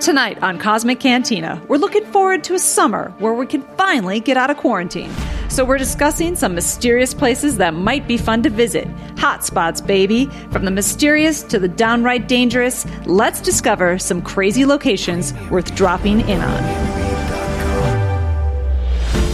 Tonight on Cosmic Cantina, we're looking forward to a summer where we can finally get out of quarantine. So we're discussing some mysterious places that might be fun to visit. Hotspots, baby. From the mysterious to the downright dangerous, let's discover some crazy locations worth dropping in on.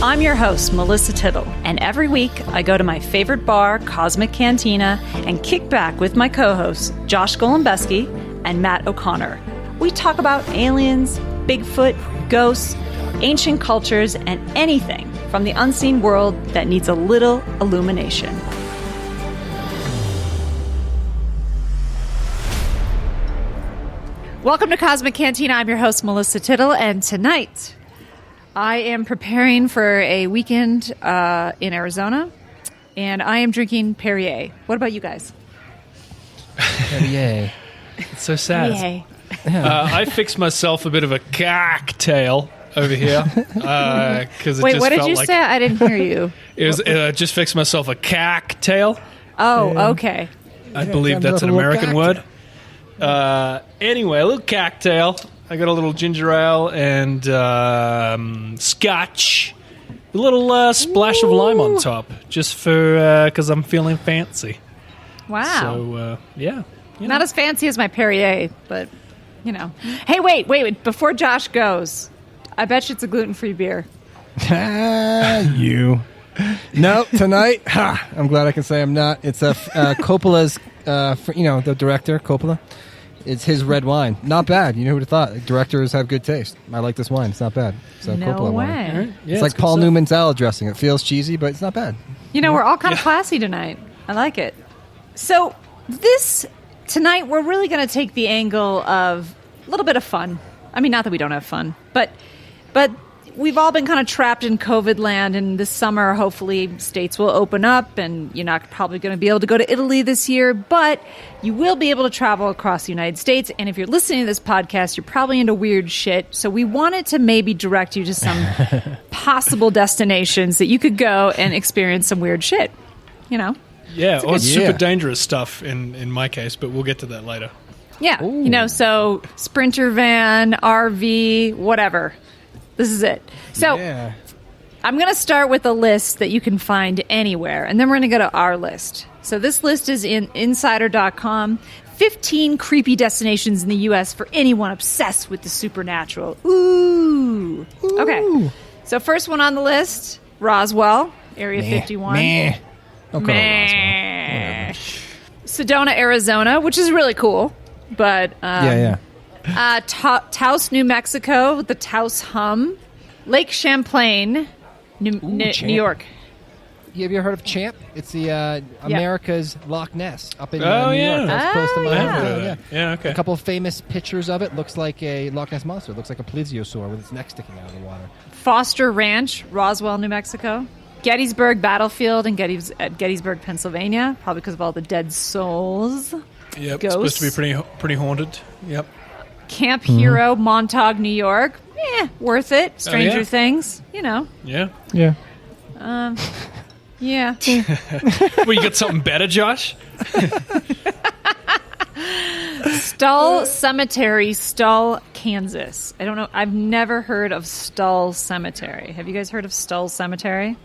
I'm your host, Melissa Tittle, and every week I go to my favorite bar, Cosmic Cantina, and kick back with my co-hosts, Josh Golembeski and Matt O'Connor. We talk about aliens, Bigfoot, ghosts, ancient cultures, and anything from the unseen world that needs a little illumination. Welcome to Cosmic Cantina. I'm your host, Melissa Tittle, and tonight I am preparing for a weekend in Arizona, and I am drinking Perrier. What about you guys? Perrier. It's so sad. Perrier. I fixed myself a bit of a cocktail over here because Wait, what did you say? I didn't hear you. It was just fixed myself a cocktail. Oh, okay. I believe that's an American word. Anyway, a little cocktail. I got a little ginger ale and scotch. A little splash of lime on top, just for because I'm feeling fancy. Wow. So yeah. Not as fancy as my Perrier, but, you know. Hey, wait. Before Josh goes, I bet you it's a gluten-free beer. You. No, tonight, I'm glad I can say I'm not. It's Coppola's, the director, Coppola. It's his red wine. Not bad. You know who would have thought? Directors have good taste. I like this wine. It's not bad. So No Coppola way. wine. Right. Yeah, It's like Paul stuff. Newman salad dressing. It feels cheesy, but it's not bad. You know, we're all kind of classy tonight. I like it. So tonight we're really going to take the angle of a little bit of fun. I mean, not that we don't have fun, but we've all been kind of trapped in COVID land, and this summer, hopefully, states will open up, and you're not probably going to be able to go to Italy this year, but you will be able to travel across the United States, and if you're listening to this podcast, you're probably into weird shit, so we wanted to maybe direct you to some possible destinations that you could go and experience some weird shit, you know? Yeah, or super Yeah. dangerous stuff in my case, but we'll get to that later. Yeah, Ooh. you know, so Sprinter van, RV, whatever. This is it. So Yeah. I'm going to start with a list that you can find anywhere, and then we're going to go to our list. So this list is in insider.com. 15 creepy destinations in the U.S. for anyone obsessed with the supernatural. Ooh. Okay. So first one on the list, Roswell, Area 51. Meh. Don't call it Meh. Roswell. Sedona, Arizona, which is really cool. But Yeah. Taos, New Mexico, the Taos Hum. Lake Champlain, New Champ. York. Have you ever heard of Champ? It's the America's Loch Ness up in Oh, New yeah. York. That's close to Oh, my I yeah. haven't hometown. heard of that. Yeah, okay. A couple of famous pictures of it. Looks like a Loch Ness monster. Looks like a plesiosaur with its neck sticking out of the water. Foster Ranch, Roswell, New Mexico. Gettysburg Battlefield in Gettysburg, Pennsylvania, probably because of all the dead souls. Yep, Ghosts. it's supposed to be pretty haunted. Yep. Camp Hero, Montauk, New York. Worth it. Stranger yeah? Things, you know. Yeah. Yeah. Yeah. Well, you got something better, Josh? Stull Cemetery, Stull, Kansas. I don't know. I've never heard of Stull Cemetery. Have you guys heard of Stull Cemetery?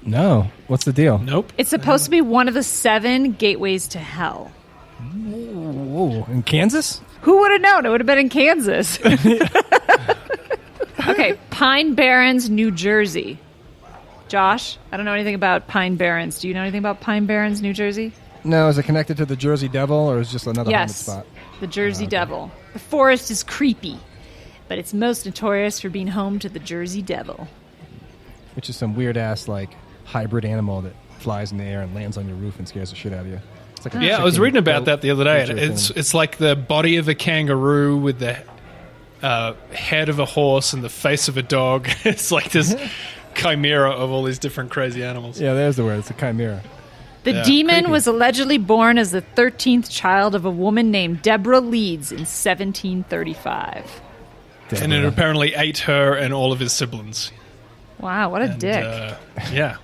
No. What's the deal? Nope. It's supposed to be one of the 7 gateways to hell. Whoa. In Kansas? Who would have known? It would have been in Kansas. Okay, Pine Barrens, New Jersey. Josh, I don't know anything about Pine Barrens. Do you know anything about Pine Barrens, New Jersey? No. Is it connected to the Jersey Devil, or is it just another haunted Yes, spot? the Jersey Devil. The forest is creepy, but it's most notorious for being home to the Jersey Devil. Which is some weird-ass, like, hybrid animal that flies in the air and lands on your roof and scares the shit out of you. It's like a Yeah, I was chicken reading about that the other day. creature It's thing. it's like the body of a kangaroo with the head of a horse and the face of a dog. It's like this chimera of all these different crazy animals. Yeah, there's the word. It's a chimera. The Yeah, demon creepy. was allegedly born as the 13th child of a woman named Deborah Leeds in 1735. And it apparently ate her and all of his siblings. Wow, what a And, dick. Yeah.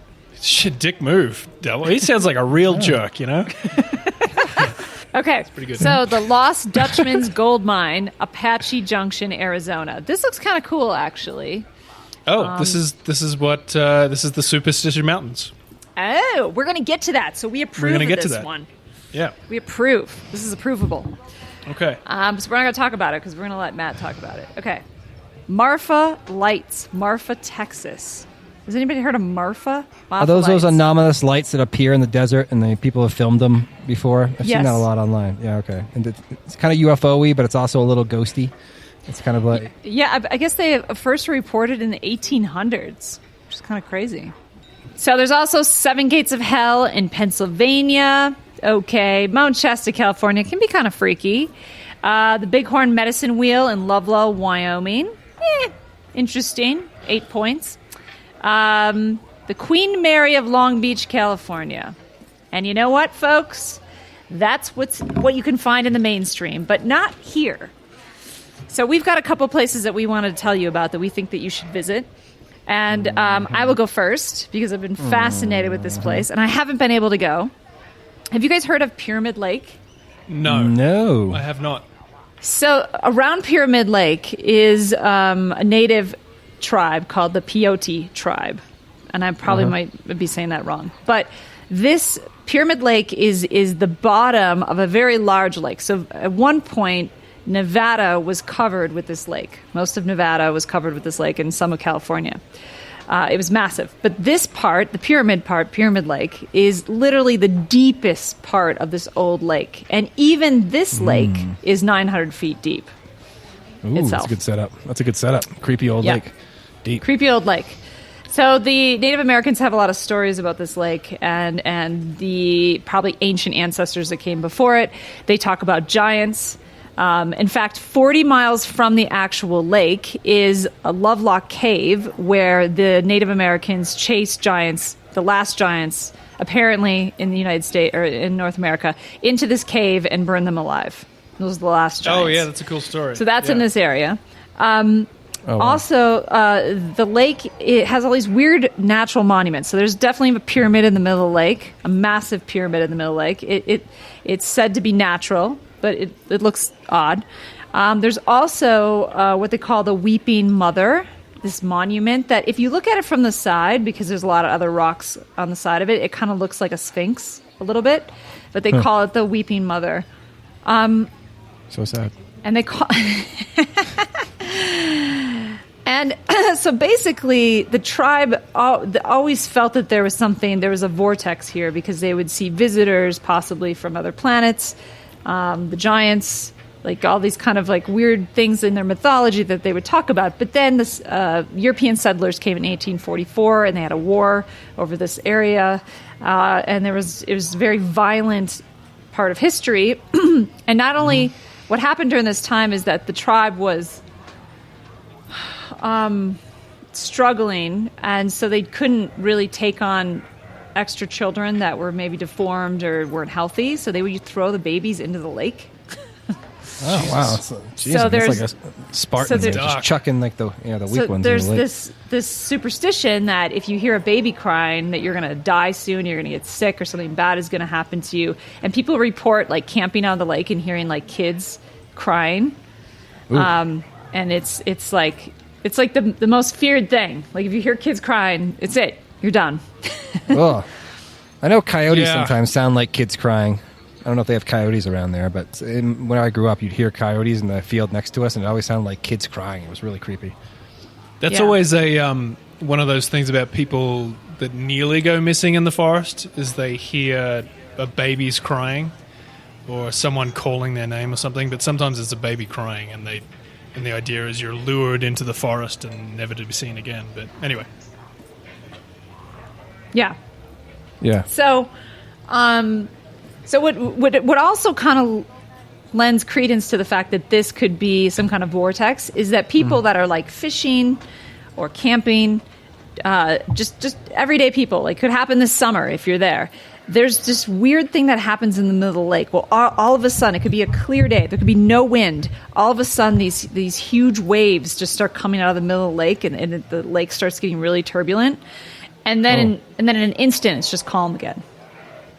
Shit, dick move, devil. He sounds like a real jerk, you know? Okay, pretty good. So the Lost Dutchman's Gold Mine, Apache Junction, Arizona. This looks kind of cool, actually. Oh, this is the Superstition Mountains. Oh, we're going to get to that. So we approve We're gonna get of to this that. one. Yeah. We approve. This is approvable. Okay. So we're not going to talk about it because we're going to let Matt talk about it. Okay. Marfa Lights, Marfa, Texas. Has anybody heard of Marfa? Are those Lights. anomalous lights that appear in the desert and the people have filmed them before? I've seen Yes. that a lot online. Yeah, okay. And it's kind of UFO-y, but it's also a little ghosty. It's kind of like... Yeah, I guess they first reported in the 1800s, which is kind of crazy. So there's also Seven Gates of Hell in Pennsylvania. Okay. Mount Shasta, California can be kind of freaky. The Bighorn Medicine Wheel in Lovelow, Wyoming. Interesting. 8 points. The Queen Mary of Long Beach, California. And you know what, folks? That's what you can find in the mainstream, but not here. So we've got a couple places that we wanted to tell you about that we think that you should visit. And I will go first because I've been fascinated with this place, and I haven't been able to go. Have you guys heard of Pyramid Lake? No. I have not. So around Pyramid Lake is a native tribe called the Peyote tribe. And I probably might be saying that wrong. But this Pyramid Lake is the bottom of a very large lake. So at one point, Nevada was covered with this lake. Most of Nevada was covered with this lake, and some of California. It was massive. But this part, the pyramid part, Pyramid Lake, is literally the deepest part of this old lake. And even this lake is 900 feet deep. Ooh, itself. that's a good setup. That's a good setup. Creepy old Yeah. lake. Deep. Creepy old lake. So the Native Americans have a lot of stories about this lake and the probably ancient ancestors that came before it. They talk about giants. In fact, 40 miles from the actual lake is a Lovelock Cave where the Native Americans chased giants, the last giants, apparently in the United States or in North America, into this cave and burned them alive. Those are the last giants. Oh, yeah, that's a cool story. So that's Yeah. in this area. Oh, wow. Also, the lake, it has all these weird natural monuments. So there's definitely a pyramid in the middle of the lake, a massive pyramid in the middle of the lake. It's said to be natural, but it looks odd. There's also what they call the Weeping Mother, this monument that if you look at it from the side, because there's a lot of other rocks on the side of it, it kind of looks like a sphinx a little bit, but they call it the Weeping Mother. So sad. And they call... And so basically, the tribe always felt that there was a vortex here because they would see visitors possibly from other planets, the giants, like all these kind of like weird things in their mythology that they would talk about. But then the European settlers came in 1844 and they had a war over this area. And it was a very violent part of history. And not only what happened during this time is that the tribe was struggling, and so they couldn't really take on extra children that were maybe deformed or weren't healthy, so they would throw the babies into the lake. Oh, wow. So there's- like a Spartan so there, there's- just chucking like the weak So ones there's in the lake. this superstition that if you hear a baby crying, that you're going to die soon, you're going to get sick, or something bad is going to happen to you. And people report like camping on the lake and hearing like kids crying, and it's like the most feared thing. Like if you hear kids crying, it's it. You're done. Oh. I know coyotes Yeah. sometimes sound like kids crying. I don't know if they have coyotes around there, but when I grew up, you'd hear coyotes in the field next to us, and it always sounded like kids crying. It was really creepy. That's Yeah. always a one of those things about people that nearly go missing in the forest is they hear a baby's crying or someone calling their name or something, but sometimes it's a baby crying and the idea is you're lured into the forest and never to be seen again. But anyway. Yeah. Yeah. So, so what also kind of lends credence to the fact that this could be some kind of vortex is that people that are like fishing or camping, just everyday people, like could happen this summer if you're there. There's this weird thing that happens in the middle of the lake. Well, all of a sudden, it could be a clear day. There could be no wind. All of a sudden, these huge waves just start coming out of the middle of the lake, and the lake starts getting really turbulent. And then, in an instant, it's just calm again.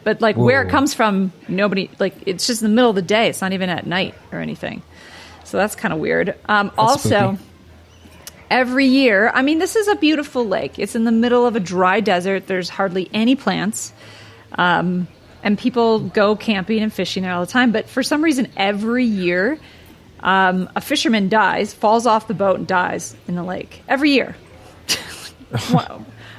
But like where it Whoa. comes from, nobody, like it's just in the middle of the day. It's not even at night or anything. So that's kind of weird. Also, spooky. every year, I mean, this is a beautiful lake. It's in the middle of a dry desert. There's hardly any plants. And people go camping and fishing there all the time. But for some reason, every year, a fisherman dies, falls off the boat and dies in the lake. Every year.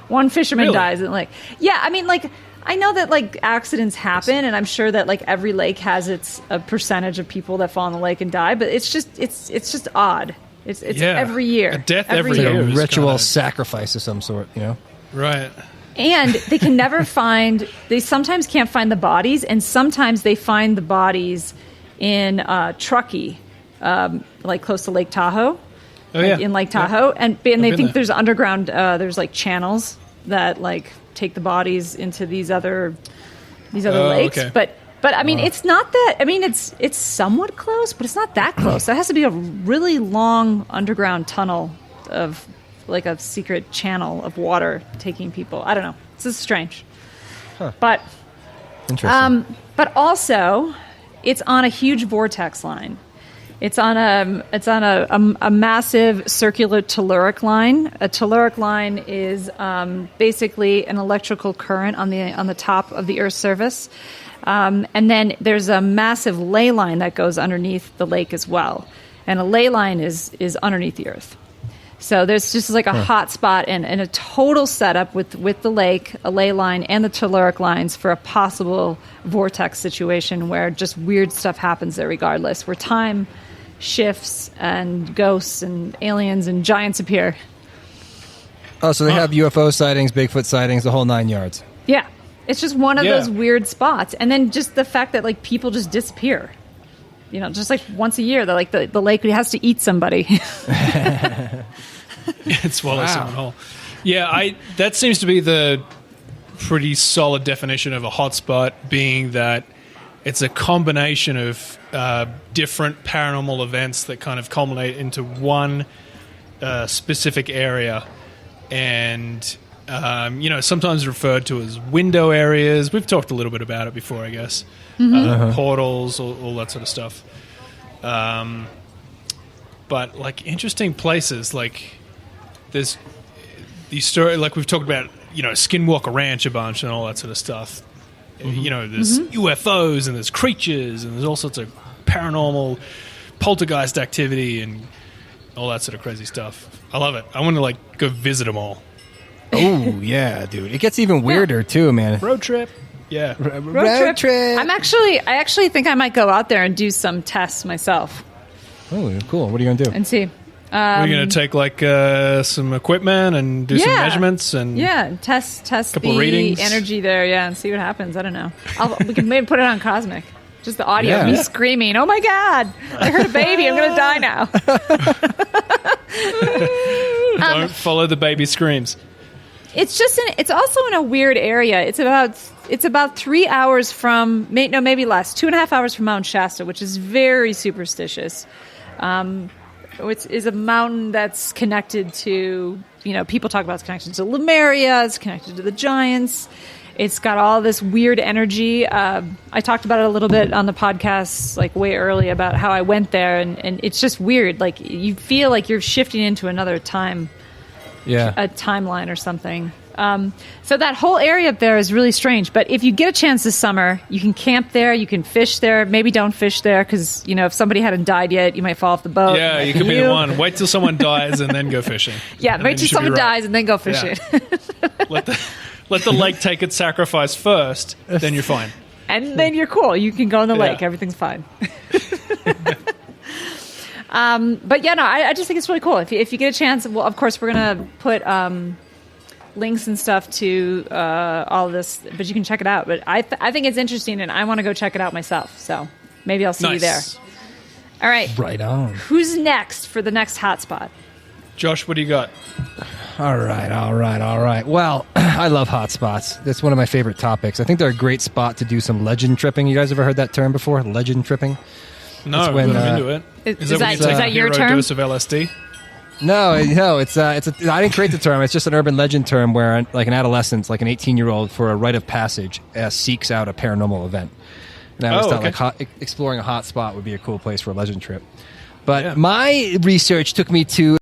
One fisherman Really? dies in the lake. Yeah, I mean, like, I know that, like, accidents happen, and I'm sure that, like, every lake has a percentage of people that fall in the lake and die, but it's just odd. It's every year. A death every every Like year. a is ritual kinda- sacrifice of some sort, you know? Right. And they can never find, they sometimes can't find the bodies, and sometimes they find the bodies in Truckee, like close to Lake Tahoe. Oh, yeah. In Lake Tahoe. Yeah. And they I've think been there. there's underground, there's like channels that like take the bodies into these other lakes. okay. But I mean, it's not that, I mean, it's somewhat close, but it's not that close. That has to be a really long underground tunnel of like a secret channel of water taking people. I don't know. It's just strange. But Interesting. also, it's on a huge vortex line. It's on a massive circular telluric line. A telluric line is basically an electrical current on the top of the Earth's surface, and then there's a massive ley line that goes underneath the lake as well. And a ley line is underneath the Earth. So there's just like a hot spot and a total setup with the lake, a ley line, and the telluric lines for a possible vortex situation where just weird stuff happens there regardless, where time shifts and ghosts and aliens and giants appear. Oh, so they have UFO sightings, Bigfoot sightings, the whole 9 yards. Yeah. It's just one of Yeah. those weird spots. And then just the fact that like people just disappear. You know, just like once a year, like the lake has to eat somebody. Swallow someone whole. Yeah, that seems to be the pretty solid definition of a hotspot, being that it's a combination of different paranormal events that kind of culminate into one specific area, and sometimes referred to as window areas. We've talked a little bit about it before, I guess. Portals, all that sort of stuff. But like interesting places, like there's these story, like we've talked about, Skinwalker Ranch a bunch and all that sort of stuff. There's UFOs and there's creatures and there's all sorts of paranormal poltergeist activity and all that sort of crazy stuff. I love it. I want to like go visit them all. Oh, yeah, dude. It gets even weirder, too, man. Road trip. Yeah. Road trip. I actually think I might go out there and do some tests myself Oh, cool. What are you going to do? and see. We're going to take like some equipment and do some Yeah. measurements and Test Couple the readings. energy there, and see what happens. I don't know. We can maybe put it on Cosmic. Just the audio of Yeah. me screaming, "Oh my God! I heard a baby. I'm going to die now." don't follow the baby screams. It's just it's also in a weird area. It's about 3 hours from maybe less, 2.5 hours from Mount Shasta, which is very superstitious. Which is a mountain that's connected to, people talk about it's connected to Lemuria, it's connected to the giants. It's got all this weird energy. I talked about it a little bit on the podcast, like way early, about how I went there, and it's just weird. Like you feel like you're shifting into another time. Yeah. A timeline or something. So that whole area up there is really strange. But if you get a chance this summer, you can camp there, you can fish there. Maybe don't fish there because, if somebody hadn't died yet, you might fall off the boat. Yeah, you could be the one. Wait till someone dies and then go fishing. Yeah, And wait then till you should someone be right. dies and then go fishing. Let the lake take its sacrifice first, then you're fine. And then you're cool. You can go in the lake. Yeah. Everything's fine. But yeah, no, I just think it's really cool. If you get a chance, well, of course, we're going to put links and stuff to all of this, but you can check it out. But I think it's interesting, and I want to go check it out myself. So maybe I'll see you there. Nice. All right. Right on. Who's next for the next hotspot? Josh, what do you got? All right. Well, I love hotspots. That's one of my favorite topics. I think they're a great spot to do some legend tripping. You guys ever heard that term before? Legend tripping? No, It's when, I'm into it. Is when that- you take is that a your hero term? dose of LSD? No, it's I didn't create the term. It's just an urban legend term where, like, an adolescent, like an 18-year-old, for a rite of passage, seeks out a paranormal event. And I always thought like exploring a hot spot would be a cool place for a legend trip. But my research took me to